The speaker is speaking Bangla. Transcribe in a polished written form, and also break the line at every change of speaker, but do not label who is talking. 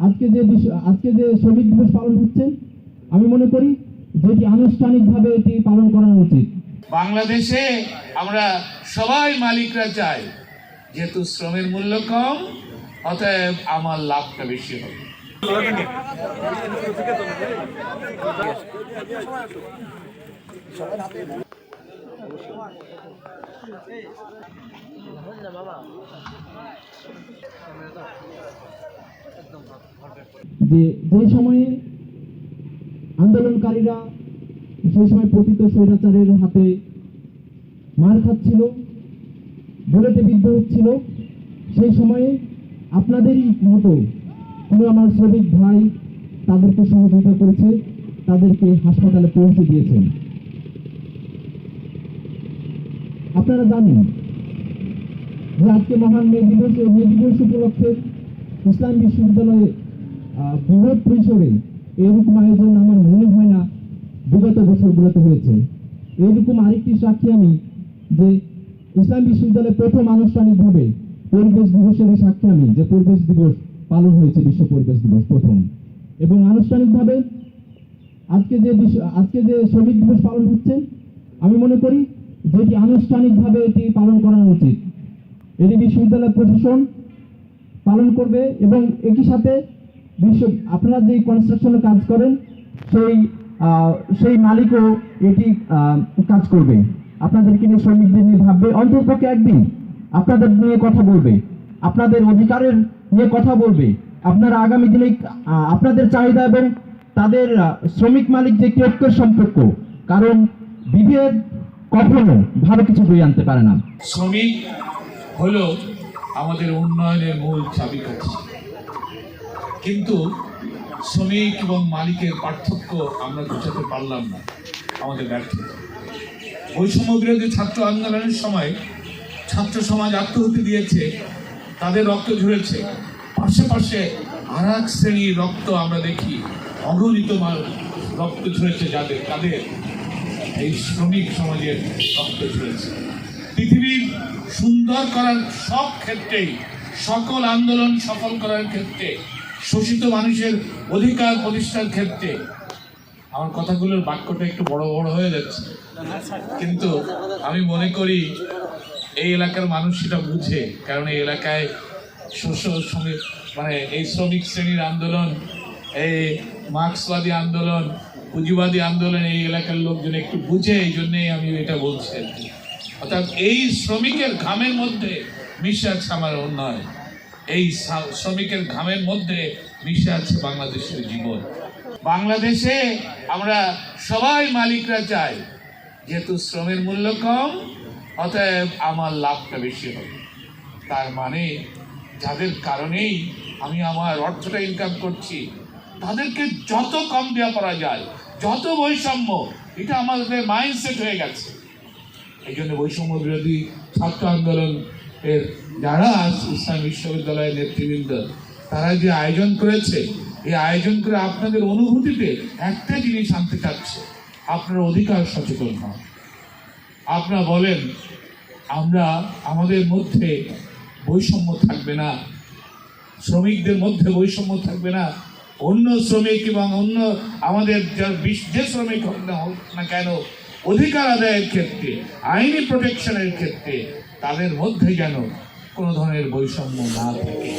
আজকে যে শ্রমিক দিবস পালন হচ্ছে, আমি মনে করি যেটি আনুষ্ঠানিকভাবে এটি পালন করা উচিত।
বাংলাদেশে আমরা সবাই মালিকরা চাই, যেহেতু শ্রমের মূল্য কম, অতএব আমার লাভটা বেশি হবে।
যে সময়ে আন্দোলনকারীরা সেই সময় পতিত স্বৈরাচারের হাতে মার খাচ্ছিল, বুলেটে বিদ্ধ হচ্ছিল, সেই সময়ে আপনাদেরই মতো কোনো আমার শ্রমিক ভাই তাদেরকে সহযোগিতা করেছে, তাদেরকে হাসপাতালে পৌঁছে দিয়েছেন। আপনারা জানেন যে আজকে মহান মে দিবস উপলক্ষে ইসলাম বিশ্ববিদ্যালয়ে বৃহৎ পরিসরে এরকম আয়োজন আমার মনে হয় না বিগত বছরগুলোতে হয়েছে। এইরকম আরেকটি সাক্ষী আমি যে ইসলাম বিশ্ববিদ্যালয়ে প্রথম আনুষ্ঠানিকভাবে পরিবেশ দিবসের সাক্ষী আমি যে পরিবেশ দিবস পালন হয়েছে, বিশ্ব পরিবেশ দিবস প্রথম, এবং আনুষ্ঠানিকভাবে আজকে যে শ্রমিক দিবস পালন হচ্ছে, আমি মনে করি যেটি আনুষ্ঠানিকভাবে এটি পালন করা উচিত। এটি বিশ্ববিদ্যালয় প্রশাসন পালন করবে এবং একই সাথে আপনারা যে কনস্ট্রাকশনে কাজ করেন সেই মালিকও এটি কাজ করবে, আপনাদেরকে নিয়ে শ্রমিকদের নিয়ে ভাববে, অন্ততপক্ষে একদিন আপনাদের নিয়ে কথা বলবে, আপনাদের অধিকারের নিয়ে কথা বলবে। আপনারা আগামী দিনে আপনাদের চাহিদা এবং তাদের শ্রমিক মালিক যে ঐক্যের সম্পর্ক, কারণ বিভেদ কখনো ভালো কিছু বয়ে আনতে পারে না।
শ্রমিক হলো আমাদের উন্নয়নের মূল চাবিকাঠি, কিন্তু শ্রমিক এবং মালিকের পার্থক্য আমরা বোঝাতে পারলাম না, আমাদের ব্যর্থতা। বৈষম্য বিরোধী ছাত্র আন্দোলনের সময় ছাত্র সমাজ আত্মহত্যা দিয়েছে, তাদের রক্ত ঝরেছে, পাশে আর এক শ্রেণীর রক্ত আমরা দেখি, অগণিত রক্ত ঝরেছে, তাদের এই শ্রমিক সমাজের রক্ত ঝরেছে। পৃথিবীর সুন্দর করার সব ক্ষেত্রেই, সকল আন্দোলন সফল করার ক্ষেত্রে, শোষিত মানুষের অধিকার প্রতিষ্ঠার ক্ষেত্রে, আমার কথাগুলোর বাক্যটা একটু বড় বড় হয়ে যাচ্ছে, কিন্তু আমি মনে করি এই এলাকার মানুষ সেটা বুঝে, কারণ এই এলাকায় এই শ্রমিক শ্রেণীর আন্দোলন, এই মার্ক্সবাদী আন্দোলন, পুঁজিবাদী আন্দোলন এই এলাকার লোকজন একটু বুঝে, এই জন্যেই আমি এটা বলছি। অর্থাৎ এই শ্রমিকের ঘামের মধ্যে মিশে আছে আমার উন্নয়ন, এই শ্রমিকের ঘামের মধ্যে মিশে আছে বাংলাদেশের জীবন। বাংলাদেশে আমরা সবাই মালিকরা চাই, যেহেতু শ্রমের মূল্য কম, অতএব আমার লাভটা বেশি হবে। তার মানে যাদের কারণেই আমি আমার অর্থটা ইনকাম করছি, তাদেরকে যত কম দেওয়া করা যায়, যত বৈষম্য, এটা আমাদের মাইন্ডসেট হয়ে গেছে। এই জন্য বৈষম্য বিরোধী ছাত্র আন্দোলন এর যারা ইসলাম বিশ্ববিদ্যালয়ের নেতৃবৃন্দ, তারা যে আয়োজন করেছে, এই আয়োজন করে আপনাদের অনুভূতিতে একটা জিনিস আনতে চাচ্ছে, আপনার অধিকার সচেতন হন। আপনারা বলেন আমাদের মধ্যে বৈষম্য থাকবে না, শ্রমিকদের মধ্যে বৈষম্য থাকবে না, অন্য শ্রমিক এবং অন্য আমাদের যে শ্রমিক হোক না কেন, অধিকার আদায়ের ক্ষেত্রে, আইনি প্রোটেকশনের ক্ষেত্রে তাদের মধ্যে যেন কোনো ধরনের বৈষম্য না থাকে।